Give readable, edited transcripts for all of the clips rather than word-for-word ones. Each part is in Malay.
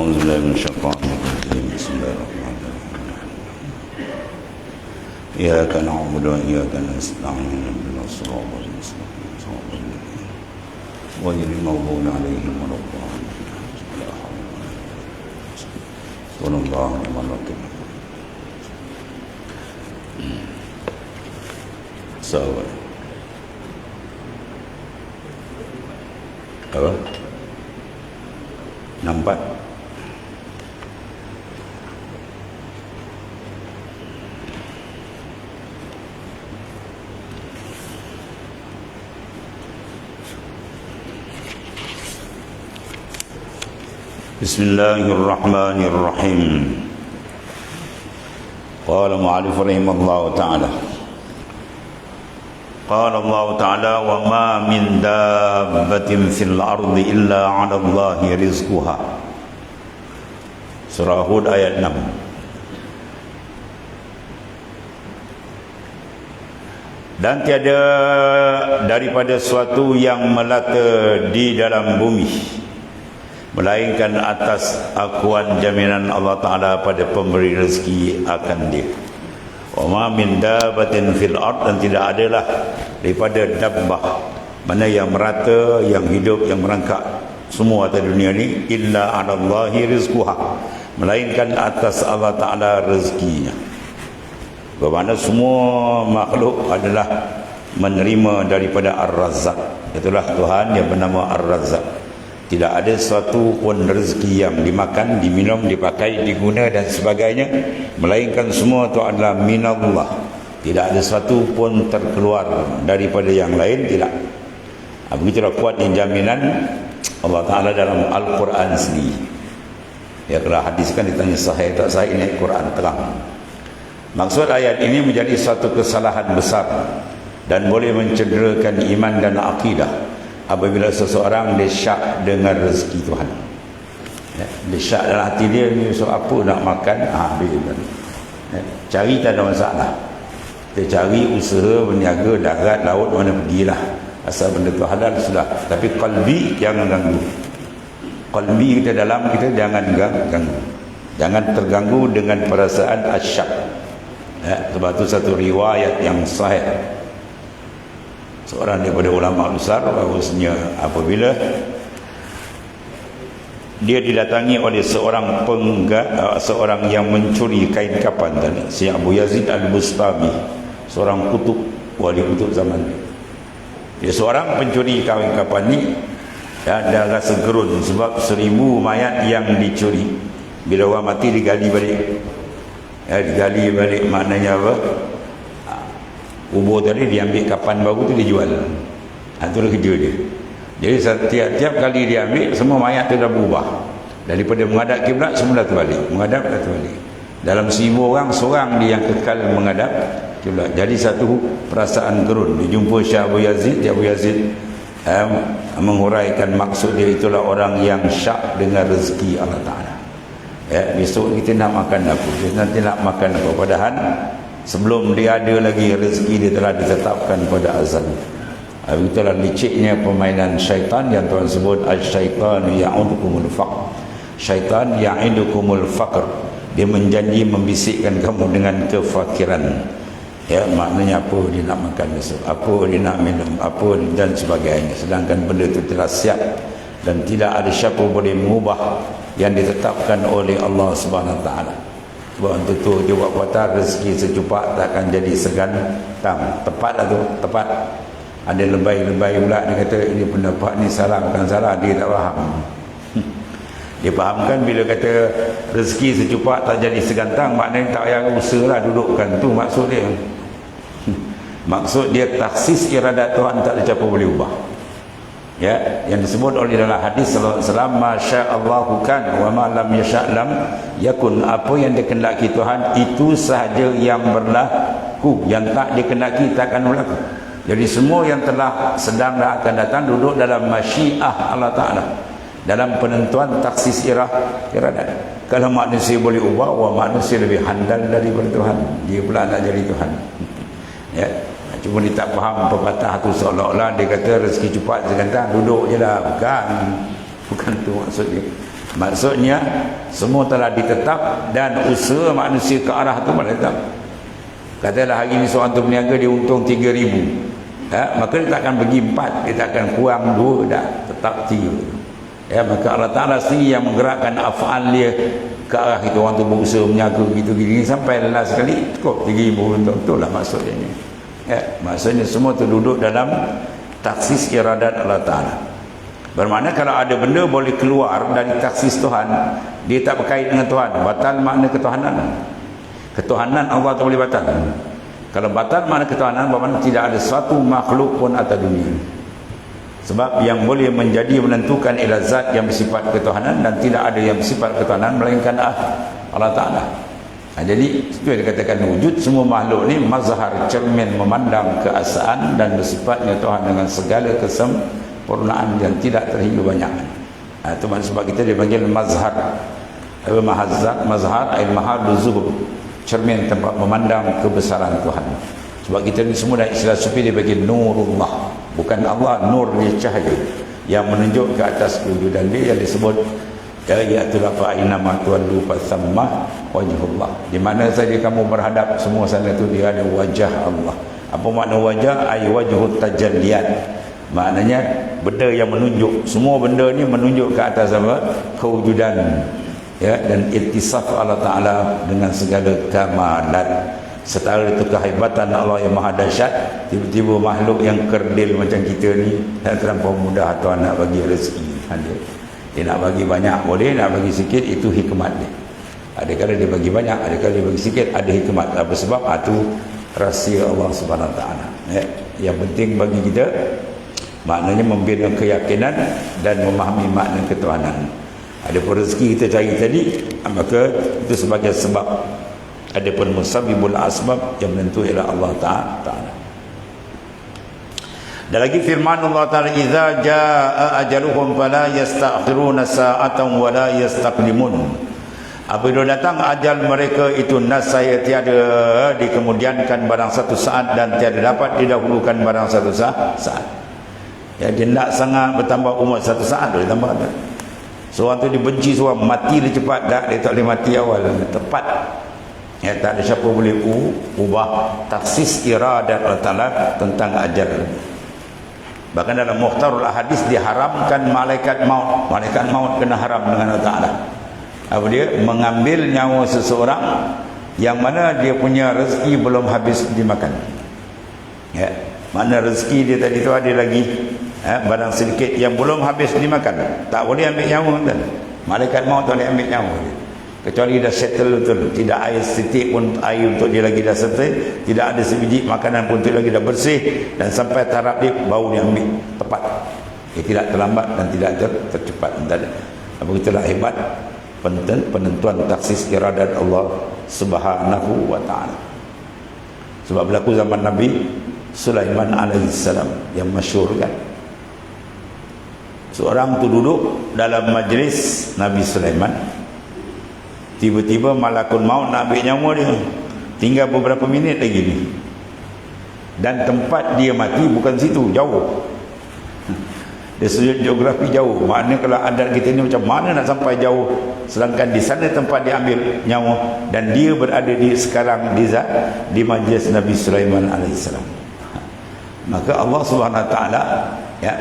أعوذ بالله من الشيطان الرجيم بسم الله الرحمن الرحيم إياك نعبد وإياك نستعين اهدنا الصراط المستقيم صراط الذين غير المغضوب عليهم ولا الضالين ولا حول ولا قوة صلى الله عليه وسلم. Sahabat apa? Nampak? Bismillahirrahmanirrahim. Qala mu'allif rahimahullah ta'ala. Qala Allah ta'ala wa ma min dabbatin fil ardi illa 'ala Allahi rizquha. Surah Hud ayat 6. Dan tiada daripada suatu yang melata di dalam bumi melainkan atas akuan jaminan Allah Ta'ala pada pemberi rezeki akan dia. Wa ma min dabbatin fil ard, dan tidak adalah daripada dabbah, mana yang merata, yang hidup, yang merangkak semua atas dunia ni, illa 'ala Allahi rizquha, melainkan atas Allah Ta'ala rezekinya. Bermakna semua makhluk adalah menerima daripada Ar-Razzaq. Itulah Tuhan yang bernama Ar-Razzaq. Tidak ada suatu pun rezeki yang dimakan, diminum, dipakai, diguna dan sebagainya, melainkan semua itu adalah minallah. Tidak ada suatu pun terkeluar daripada yang lain, tidak. Begitulah kuatnya jaminan Allah Ta'ala dalam Al-Quran sendiri. Ya, kalau hadis kan ditanya sahih tak sahih, ini Quran terang. Maksud ayat ini menjadi suatu kesalahan besar dan boleh mencederakan iman dan akidah apabila seseorang dia syak dengan rezeki Tuhan. Ya, dia syak dalam hati dia, ni so apa nak makan, ya, cari tak ada masalah. Kita cari, usaha, berniaga, darat, laut, mana pergilah, asal benda tu halal sudah. Tapi qalbi jangan ganggu. Qalbi kita dalam kita jangan ganggu. Jangan terganggu dengan perasaan asyak. Ya, sebab tu satu riwayat yang sahih, seorang daripada ulama besar, bahawasanya apabila dia didatangi oleh seorang seorang yang mencuri kain kapan tadi, si Abu Yazid Al-Bustami, seorang kutub, wali kutub zaman dia. Dia seorang pencuri kain kapan ni, dan dia rasa gerun sebab 1000 mayat yang dicuri. Bila orang mati digali balik. Ya, digali balik maknanya apa? Kubur tadi diambil kapan baru tu dijual. Itulah kerja dia. Jadi setiap kali dia ambil, semua mayat tu dah berubah. Daripada menghadap kiblat semua dah terbalik, menghadap dah terbalik. Dalam 1000 orang, seorang dia yang kekal menghadap kiblat. Jadi satu perasaan gerun. Dia jumpa Syekh Abu Yazid, Abu Yazid menguraikan maksud dia, itulah orang yang syak dengan rezeki Allah Ta'ala. Ya, besok kita nak makan apa, nanti nak makan apa, padahal sebelum dia ada lagi rezeki dia telah ditetapkan pada azal. Itulah liciknya permainan syaitan yang Tuhan sebut al-syaitanu ya'idukumul faqr. Syaitan ya'idukumul faqr. Dia menjanji membisikkan kamu dengan kefakiran. Ya, maknanya apa dia nak makan besok, apa dia nak minum, apa dan sebagainya. Sedangkan benda itu telah siap dan tidak ada siapa boleh mengubah yang ditetapkan oleh Allah Subhanahu Wa Taala. Sebab itu dia buat kata rezeki secupak takkan jadi segantang. Tepat lah tu, tepat. Ada lebay-lebay pula dia kata ini pendapat ni salah, bukan salah, dia tak faham. Dia fahamkan bila kata rezeki secupak tak jadi segantang, maknanya tak payah usaha lah, dudukkan tu maksud dia. Maksud dia taksis iradat Tuhan, tak ada siapa boleh ubah. Ya, yang disebut oleh dalam hadis sallallahu alaihi wasallam, masyaallahu kan wa ma lam yasha'lam yakun. Apa yang dikehendaki Tuhan itu sahaja yang berlaku, yang tak dikehendaki tak akan berlaku. Jadi semua yang telah sedang dan akan datang duduk dalam masyiah Allah Ta'ala, dalam penentuan taksis iradat. Kalau manusia boleh ubah, manusia lebih handal daripada Tuhan. Dia pula nak jadi Tuhan. Ya, cuma dia tak faham pepatah tu, seolah-olah dia kata rezeki cepat segantang, duduk je lah. Bukan tu maksud dia. Maksudnya semua telah ditetap dan usaha manusia ke arah tu pada tetap. Katalah hari ni seorang tu berniaga dia untung 3,000, maka dia tak akan bagi 4, dia tak akan kurang 2, dah tetap 3. Maka Allah Ta'ala sendiri yang menggerakkan af'al dia ke arah itu. Orang tu berusaha berniaga gitu-gitu sampai last sekali cukup 3,000 untung. Itulah maksudnya. Maksudnya semua tu duduk dalam taksis iradat Allah Ta'ala. Bermakna kalau ada benda boleh keluar dari taksis Tuhan, dia tak berkait dengan Tuhan, batal makna ketuhanan. Ketuhanan Allah tak boleh batal. Kalau batal makna ketuhanan, bermakna tidak ada suatu makhluk pun atas dunia. Sebab yang boleh menjadi menentukan ialah zat yang bersifat ketuhanan, dan tidak ada yang bersifat ketuhanan melainkan Allah Ta'ala. Jadi itu yang dikatakan wujud. Semua makhluk ni mazhar, cermin memandang keasaan dan bersifatnya Tuhan dengan segala kesempurnaan yang tidak terhingga banyak. Itu sebab kita dipanggil mazhar. Mazhar al-mahal zuhur, cermin tempat memandang kebesaran Tuhan. Sebab kita ni semua dah istilah sufi dia bagi nurullah. Bukan Allah, nur dia cahaya yang menunjuk ke atas wujudan dia, yang disebut ayatul fa'ina ma tuwallu fasamma wajhullah. Di mana saja kamu berhadap, semua sana tu dia ada wajah Allah. Apa makna wajah? Ay wajhut tajalliyat. Maknanya benda yang menunjuk. Semua benda ni menunjuk ke atas apa? Kewujudan, dan ittisaf Allah Ta'ala dengan segala kamalat. Setara itu kehebatan Allah yang maha dahsyat. Tiba-tiba makhluk yang kerdil macam kita ni tak terlampau mudah Tuhan nak bagi rezeki. Dia nak bagi banyak boleh, nak bagi sikit itu hikmat dia. Ada kala dia bagi banyak, ada kala dia bagi sikit, ada hikmat. Apa sebab? Itu rahsia Allah Subhanahu Wa Taala. Yang penting bagi kita maknanya membina keyakinan dan memahami makna ketuhanan. Ada pun rezeki kita cari tadi, maka itu sebagai sebab. Ada pun musabbibul asbab yang menentu ialah Allah Ta'ala. Dan lagi firman Allah Ta'ala, idza jaa ajaluhum fala yastakhiruna sa'atan wa la yastaqdimun. Apabila datang ajal mereka itu, nasaya tiada dikemudiankan barang satu saat dan tiada dapat didahulukan barang satu saat. Dia nak sangat bertambah umur satu saat boleh tambah. Seorang tu dibenci seorang, mati dia cepat, tak, dia tak boleh mati awal, tepat. Tak ada siapa boleh ubah taksis iradat Allah Ta'ala tentang ajal. Bahkan dalam Mukhtarul Ahadis diharamkan malaikat maut. Malaikat maut kena haram dengan Allah Ta'ala. Apa dia? Mengambil nyawa seseorang yang mana dia punya rezeki belum habis dimakan. Mana rezeki dia tadi tu ada lagi barang sedikit yang belum habis dimakan, tak boleh ambil nyawa kan? Malaikat maut tak boleh ambil nyawa dia, kecuali dah settle betul. Tidak air setitik pun air untuk dia lagi dah settle, tidak ada sebiji makanan pun untuk lagi dah bersih, dan sampai taraf dia baru dia ambil tepat. Dia tidak terlambat dan tidak tercepat. Apa itulah hebat penentuan taksis iradat Allah Subhanahu Wa Ta'ala. Sebab berlaku zaman Nabi Sulaiman alaihissalam yang masyhur kan. Seorang tu duduk dalam majlis Nabi Sulaiman. Tiba-tiba malakul maut nak ambil nyawa dia. Tinggal beberapa minit lagi ni. Dan tempat dia mati bukan situ, jauh. Dia sudut geografi jauh. Maknanya kalau adat kita ni macam mana nak sampai jauh, sedangkan di sana tempat dia ambil nyawa, dan dia berada di sekarang di majlis Nabi Sulaiman alaihissalam. Maka Allah Subhanahu Wa Taala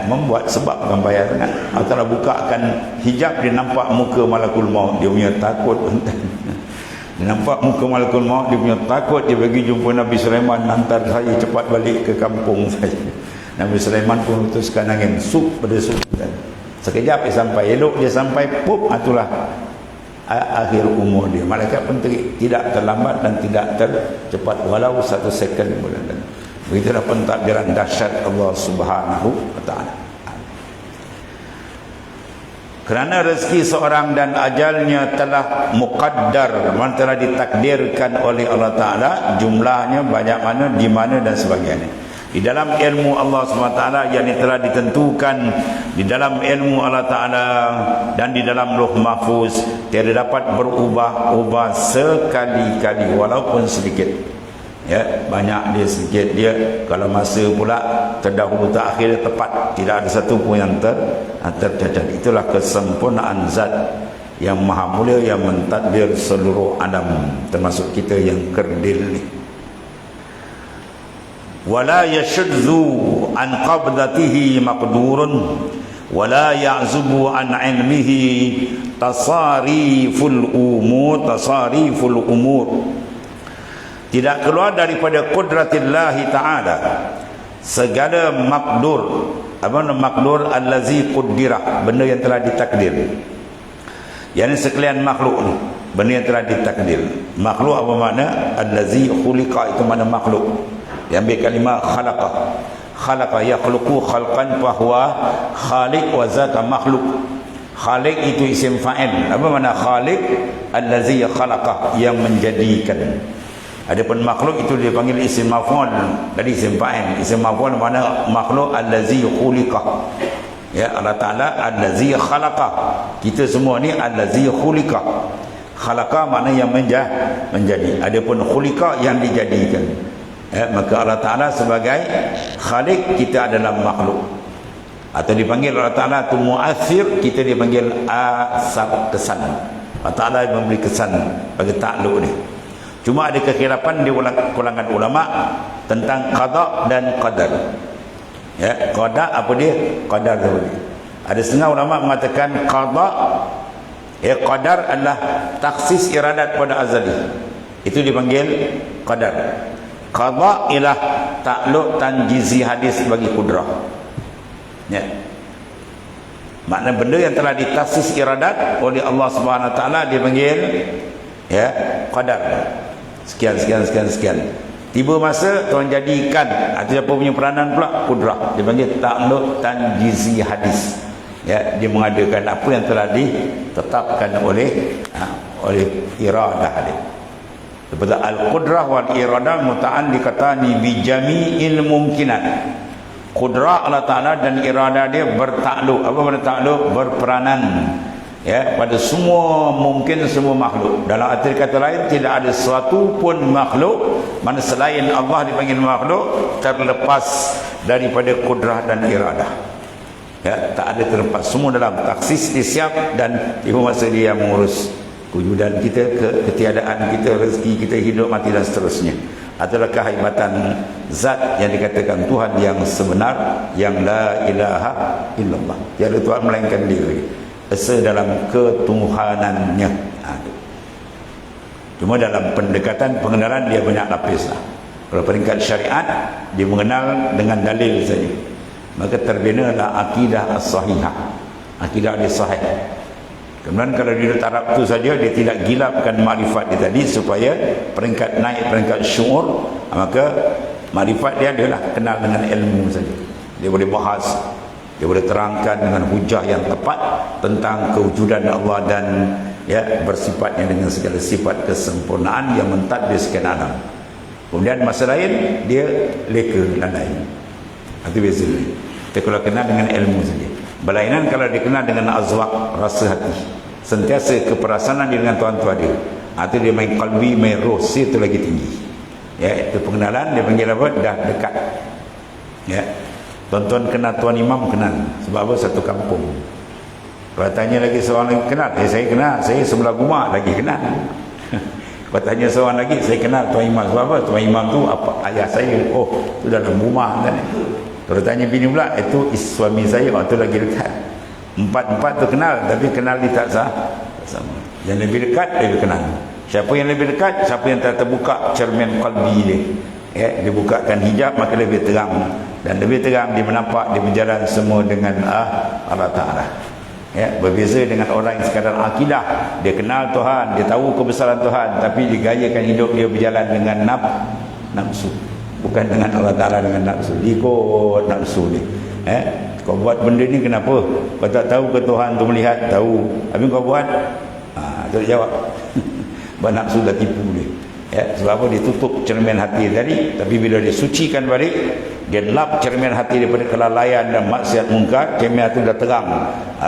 membuat sebab bukan bayar sangat. Allah Ta'ala bukakan hijab, dia nampak muka malakul maut, dia punya takut. Dia nampak muka malakul maut, dia punya takut. Dia pergi jumpa Nabi Sulaiman, hantar saya cepat balik ke kampung saya. Nabi Sulaiman pun utuskan angin, sup pada sup. Sekejap dia sampai, elok dia sampai, pup, itulah akhir umur dia. Malaikat pun tidak terlambat dan tidak tercepat, walau 1 second boleh. Begitulah pentadbiran dahsyat Allah Subhanahu Wa Ta'ala. Kerana rezeki seorang dan ajalnya telah muqaddar, telah ditakdirkan oleh Allah Ta'ala, jumlahnya banyak mana, di mana dan sebagainya. Di dalam ilmu Allah SWT yang telah ditentukan di dalam ilmu Allah Ta'ala dan di dalam Lauh Mahfuz, tiada dapat berubah-ubah sekali-kali walaupun sedikit. Banyak dia sedikit dia, kalau masa pula terdahulu terakhir dia tepat, tidak ada satu pun yang tercacat. Itulah kesempurnaan zat yang maha mulia, yang mentadbir seluruh alam, termasuk kita yang kerdil ni. Wala yashudzu an qabdatihi maqdurun wala ya'zubu an ilmihi tasariful umur. Tidak keluar daripada qudratillahi ta'ala segala makdur. Apa nama makdur? Allazi quddirah, benda yang telah ditakdir. Yang sekalian makhluk ni, benda yang telah ditakdir. Makhluk apa makna? Allazi khuliqa, itu makna makhluk. Yang ambil kalimah khalaqa. Khalaqa yakhluqu khalqan fahuwa khaliq wa zat makhluk. Khaliq itu isim fa'il. Apa makna khaliq? Allazi khalaqa, yang menjadikan. Adapun makhluk itu dipanggil isim maf'ul, dari isim fa'il. Isim maf'ul makna makhluk allazi khuliqa. Ya, Allah Taala allazi khalaqa. Kita semua ni allazi khuliqa. Khalaqa makna yang menjadi. Adapun khuliqa yang dijadikan. Ya, maka Allah Taala sebagai khaliq, kita adalah makhluk. Atau dipanggil Allah Taala tu mu'athir, kita dipanggil asar, kesan. Allah Taala memberi kesan bagi takluk ni. Cuma ada kekhilafan di kalangan ulama tentang qada dan qadar. Ya, qada apa dia? Qadar tu. Ada setengah ulama mengatakan qada, ya, qadar adalah taksis iradat pada azali. Itu dipanggil qadar. Qada ialah takluk tanjizi hadis bagi kudrah. Ya. Makna benda yang telah ditaksis iradat oleh Allah Subhanahu Wa Taala dipanggil, ya, qadar. Sekian. Tiba masa Tuhan jadikan, atau siapa punya peranan pula? Kudrah. Dia panggil takluk tanjizi hadis. Ya, dia mengadakan apa yang telah ditetapkan oleh iradah dia. Seperti al-qudrah wal iradah muta'alliqatani bi jami'il mumkinat. Qudrah Allah Ta'ala dan iradah dia bertakluk. Apa bertakluk? Berperanan, ya, pada semua mungkin, semua makhluk. Dalam arti kata lain, tidak ada sesuatu pun makhluk mana selain Allah dipanggil makhluk terlepas daripada kudrah dan iradah. Ya, tak ada terlepas. Semua dalam taksis disiap, dan ibu masa dia yang mengurus kewujudan kita, ketiadaan kita, rezeki kita, hidup mati dan seterusnya. Adalah kehebatan zat yang dikatakan Tuhan yang sebenar, yang la ilaha illallah. Tiada Tuhan melainkan Dia. Esa dalam ketuhanannya. Cuma dalam pendekatan pengenalan dia banyak lapis lah. Kalau peringkat syariat, dia mengenal dengan dalil saja. Maka terbinalah akidah as-sahihah, akidah dia sahih. Kemudian kalau dia taraf itu saja, dia tidak gilapkan makrifat dia tadi, supaya peringkat naik, peringkat syuur, maka makrifat dia adalah kenal dengan ilmu saja. Dia boleh bahas, dia boleh terangkan dengan hujah yang tepat tentang kewujudan Allah, dan ya, bersifatnya dengan segala sifat kesempurnaan yang mentadbir sekian alam. Kemudian masa lain dia leka lalai. Itu beza. Kita kalau kenal dengan ilmu saja. Berlainan kalau dikenal dengan azwaq, rasa hati, sentiasa keperasaan dia dengan Tuhan dia. Itu dia main qalbi, main roh, itu lagi tinggi. Ya, itu pengenalan dia panggil apa? Dah dekat. Ya. Tuan-tuan kenal Tuan Imam, kenal. Sebab apa? Satu kampung. Kalau tanya lagi seorang lagi, kenal? Saya kenal. Saya sebelah rumah lagi kenal. Kalau tanya seorang lagi, saya kenal Tuan Imam. Sebab apa? Tuan Imam tu apa? Ayah saya. Oh, itu dalam rumah. Kalau tanya bini pula, itu suami saya. Waktu lagi dekat. Empat tu kenal. Tapi kenal dia tak sama. Yang lebih dekat, lebih kenal. Siapa yang lebih dekat? Siapa yang telah terbuka cermin qalbi dia. Ya, dia bukakan hijab, maka lebih terang. Dan lebih terang dia menampak, dia berjalan semua dengan Allah Ta'ala. Ya, berbeza dengan orang yang sekadar akidah. Dia kenal Tuhan, dia tahu kebesaran Tuhan, tapi digayakan hidup dia berjalan dengan nafsu. Bukan dengan Allah Ta'ala, dengan nafsu. Dia ikut nafsu dia. Kau buat benda ni kenapa? Kau tak tahu ke Tuhan tu melihat? Tahu. Habis kau buat? Tak jawab. Buat nafsu dah tipu dia. Ya, sebab apa? Dia tutup cermin hati tadi. Tapi bila dia sucikan balik, dia lap cermin hati daripada kelalaian dan maksiat mungkar, cermin hati dah terang.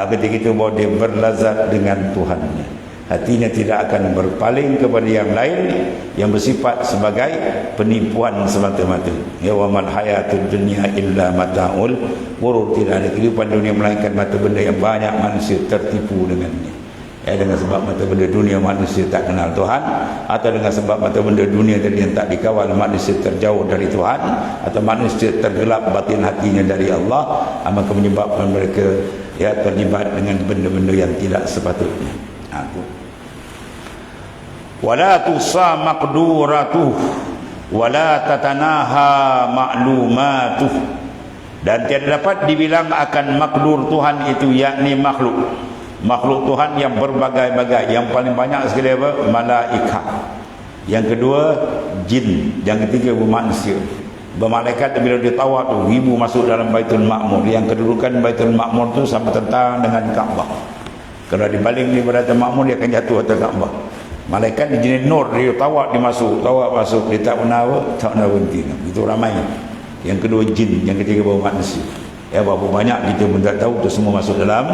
Ketika itu bahawa dia berlazat dengan Tuhannya. Hatinya tidak akan berpaling kepada yang lain yang bersifat sebagai penipuan semata-mata. Ya, wa mal hayatud dunya illa mata'ul ghurur. Tidak ada kehidupan dunia melainkan mata benda yang banyak manusia tertipu dengannya. dengan sebab mata benda dunia manusia tak kenal Tuhan, atau dengan sebab mata benda dunia tadi yang tak dikawal manusia terjauh dari Tuhan, atau manusia tergelap batin hatinya dari Allah, maka menyebabkan mereka terlibat dengan benda-benda yang tidak sepatutnya. Wala tusa maqduratuh wala tatanaha ma'lumatuh, dan tiada dapat dibilang akan makdur Tuhan itu, yakni makhluk Tuhan yang berbagai-bagai. Yang paling banyak sekali apa? Malaikat. Yang kedua jin. Yang ketiga manusia. Bermalaikat bila dia tawaf tu, ribu masuk dalam Baitul Ma'mur. Yang kedudukan Baitul Ma'mur tu sama tentang dengan Kaabah. Kalau dibaling di Baitul Ma'mur, dia akan jatuh atas Kaabah. Malaikat di jenis nur, dia tawaf, dia masuk, dia tak pernah berhenti. Itu ramai. Yang kedua jin, yang ketiga baru manusia. Berapa banyak kita pun tak tahu, itu semua masuk dalam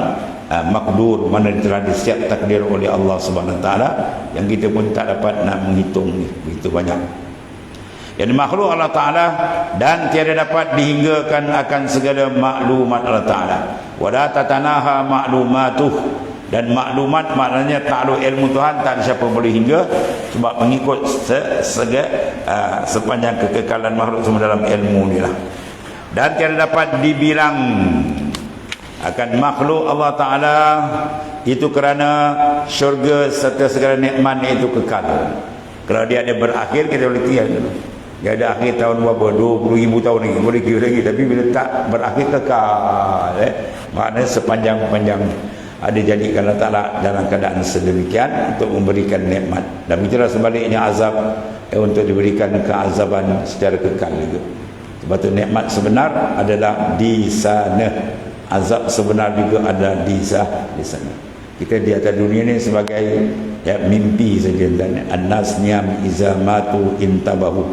makdur, mana telah disiap takdir oleh Allah Subhanahu Wa Taala, yang kita pun tak dapat nak menghitung ni. Begitu banyak. Yang makhluk Allah Taala dan tiada dapat dihinggakan akan segala maklumat Allah Taala. Wala tatanaha maklumatuh, dan maklumat maknanya takluk ilmu Tuhan tak ada siapa boleh hingga, sebab mengikut sepanjang kekekalan makhluk semua dalam ilmu ni lah. Dan tiada dapat dibilang akan makhluk Allah Ta'ala itu kerana syurga serta segala nikmat itu kekal. Kalau dia ada berakhir, kita boleh kira dia ada akhir tahun berapa, 20,000 tahun lagi boleh kira lagi. Tapi bila tak berakhir, kekal, maknanya sepanjang-panjang ada jadikan Allah Ta'ala dalam keadaan sedemikian untuk memberikan nikmat. Dan itulah sebaliknya azab untuk diberikan keazaban secara kekal juga. Sebab itu nikmat sebenar adalah di sana, azab sebenar juga ada di sana. Kita di atas dunia ni sebagai mimpi saja. Dan an-nas niyam iza matu intabahu,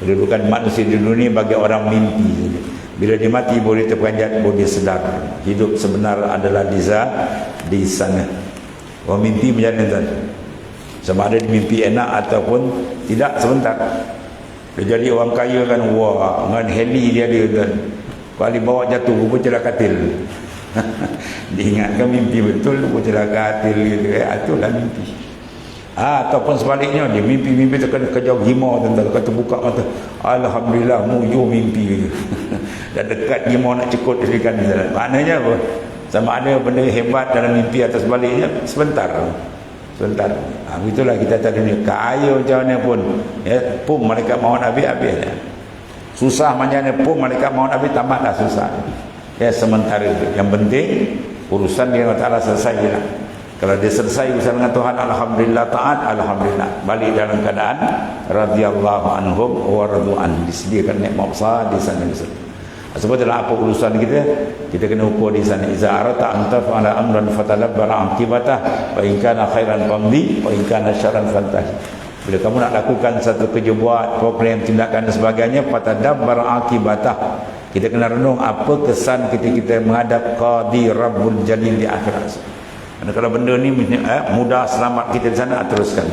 kedudukan manusia di dunia bagi orang mimpi saja. Bila dia mati boleh terperanjat, boleh sedar. Hidup sebenar adalah di sana. Orang mimpi berjalan tadi, sama ada mimpi enak ataupun tidak sebentar. Dia jadi orang kaya kan, wah, dengan heli dia kan, kali bawa jatuh rupa celakatil. Diingatkan mimpi betul, rupa celakatil gitu. Itulah mimpi. Ataupun sebaliknya, dia mimpi tu kena kejar gimau tentang, kata buka mata, alhamdulillah mujur mimpi gitu. Dah dekat gimau nak cekut ikan. Maknanya apa? Sama ada benda hebat dalam mimpi atau sebaliknya, sebentar. Itulah kita tak dunia. Kaya macam mana pun, pun malaikat maut habis. Susah macam mana pun malaikat maut habis, tamatlah susah. Sementara itu. Yang penting urusan dia Allah Ta'ala selesai je lah. Kalau dia selesai urusan dengan Tuhan, alhamdulillah, taat, alhamdulillah, balik dalam keadaan radhiyallahu anhum wa radu'an, disediakan nikmat besar di sana. Sebab itulah apa urusan kita kena ukur di sana. Iza arata anta fa'ala amran fatalabbara aqibatah wa in kana khairan famdi wa in kana syarran fantahi. Bila kamu nak lakukan satu kerja, buat program, tindakan dan sebagainya, fatadabbara aqibatah, kita kena renung apa kesan kita menghadap Qadi Rabbul Jalil di akhirat. Karena kalau benda ni mudah selamat kita di sana, teruskan.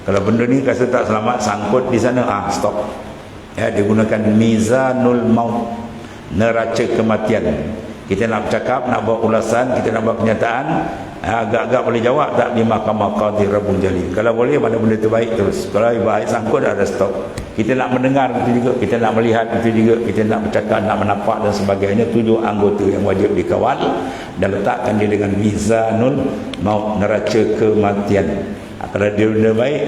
Kalau benda ni rasa tak selamat, sangkut di sana, stop. Dia gunakan mizanul maut, neraca kematian. Kita nak bercakap, nak buat ulasan, kita nak buat kenyataan, agak-agak boleh jawab tak di Mahkamah Qadi Rabbul Jalil. Kalau boleh, mana benda terbaik terus. Kalau baik sangkut, ada stop. Kita nak mendengar itu juga, kita nak melihat itu juga, kita nak bercakap, nak menampak dan sebagainya. 7 anggota yang wajib dikawal dan letakkan dia dengan mizanul maut, neraca kematian. Kalau dia benda baik,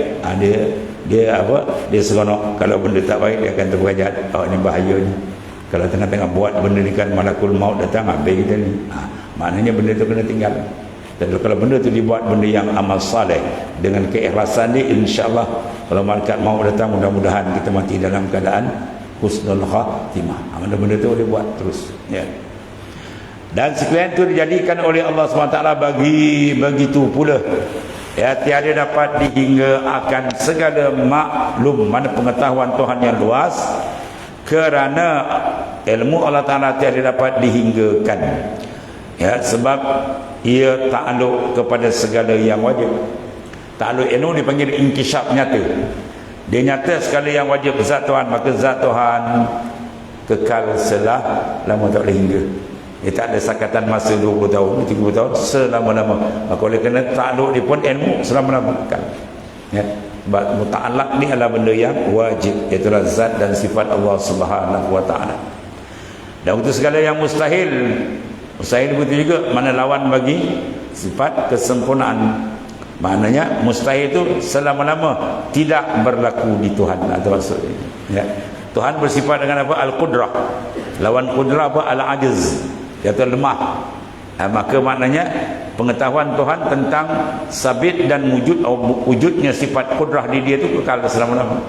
dia seronok. Kalau benda tak baik, dia akan terperanjat. Ini bahaya ni. Kalau tengah-tengah buat benda ni kan, malakul maut datang, habis kita ni. Maknanya benda tu kena tinggal. Dan kalau benda tu dibuat benda yang amal saleh dengan keikhlasan dia, insya-Allah kalau malaikat maut datang, mudah-mudahan kita mati dalam keadaan husnul khatimah. Benda-benda tu boleh buat terus, Dan sekalian itu dijadikan oleh Allah SWT bagi begitu pula. Tiada dapat dihingga akan segala maklum, mana pengetahuan Tuhan yang luas, kerana ilmu Allah Ta'ala tiada dapat dihinggakan. Sebab ia takluk kepada segala yang wajib. Takluk ilmu dipanggil inkishaf, nyata. Dia nyata segala yang wajib zat Tuhan, maka zat Tuhan kekal selama tak boleh hingga. Dia tak ada sakatan masa 20 tahun, 30 tahun, selama-lama. Maka oleh kerana takluk dia pun ilmu selama-lama kekal. Ya. Muta'alaq ni adalah benda yang wajib, iaitu zat dan sifat Allah Subhanahu wa taala. Dan untuk segala yang mustahil, mustahil begitu juga, mana lawan bagi sifat kesempurnaan. Maknanya mustahil itu selama-lama tidak berlaku di Tuhan, atau maksudnya. Ya. Tuhan bersifat dengan apa? Al-Qudrah. Lawan Qudrah apa? Al-Ajiz, iaitu lemah. Maka maknanya pengetahuan Tuhan tentang sabit dan wujudnya sifat Qudrah di dia itu kekal selama-lama.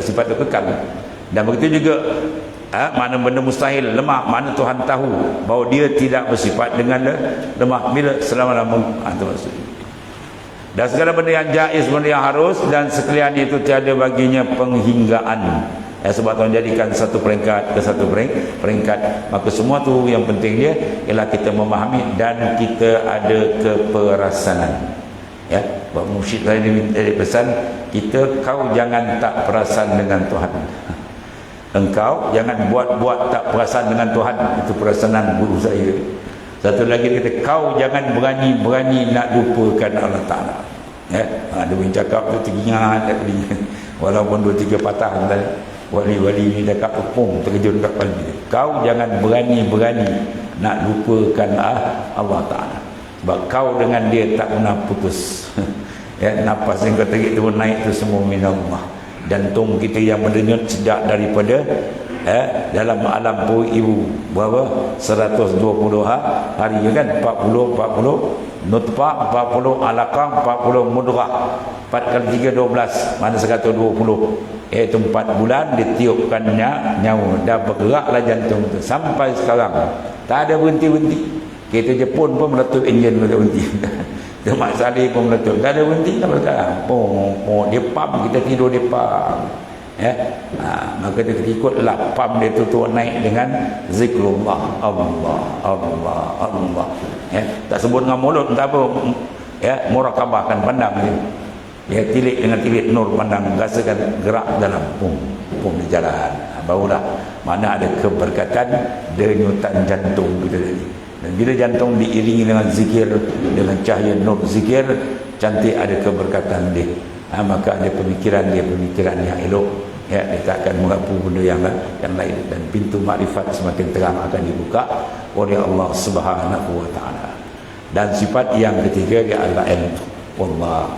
Sifat itu kekal. Dan begitu juga mana benda mustahil, lemah, mana Tuhan tahu bahawa dia tidak bersifat dengan lemah bila selama-lama. Itu maksudnya. Dan segala benda yang jaiz, benda yang harus, dan sekalian itu tiada baginya penghinggaan. Sebab Tuhan jadikan satu peringkat ke satu peringkat. Maka semua tu yang penting dia ialah kita memahami dan kita ada keperasanan. Ya, buat mursyid saya dia pesan kita, kau jangan tak perasan dengan Tuhan. Engkau jangan buat-buat tak perasan dengan Tuhan. Itu perasanan guru saya. Satu lagi dia kata, kau jangan berani-berani nak lupakan Allah Ta'ala. Ya, dia pun cakap tu teringat, walaupun 2-3 patah tadi. Wali-wali ni dah kat pepung, terkejut kat kepala dia. Kau jangan berani-berani nak lupakan Allah Ta'ala. Sebab kau dengan dia tak pernah putus. Ya, nafas yang kau tarik tu naik tu semua minallah. Jantung kita yang mendenyut sejak daripada dalam alam perut ibu berapa? 120 hari kan? 40 nutfah, 40 alaqah, 40 mudghah. 4 kali 3 12, mana 120, iaitu 4 bulan ditiupkannya nyawa, dah bergeraklah jantung tu sampai sekarang tak ada berhenti-berhenti. Kereta Jepun pun meletup enjin berhenti. Mak Saleh pun meletup, tak ada berhenti sampai sekarang. Dia pump, kita tidur dia pump. Ya, maka kita ikutlah pam dia tu naik dengan zikrullah, Allah. Ya, tak sebut dengan mulut, tak apa. Ya, murakabah kan, pandang dia. Ya, tilik dengan tilik nur, pandang, rasakan gerak dalam pum di jalan. Barulah mana ada keberkatan denyutan jantung kita tadi. Dan bila jantung diiringi dengan zikir, dengan cahaya nur zikir, cantik ada keberkatan dia. Maka ada pemikiran yang elok. Ya, dia tak akan mengapu benda yang lain, dan pintu makrifat semakin terang akan dibuka oleh Allah Subhanahu wa taala. Dan sifat yang ketiga adalah ilmu. Wallah.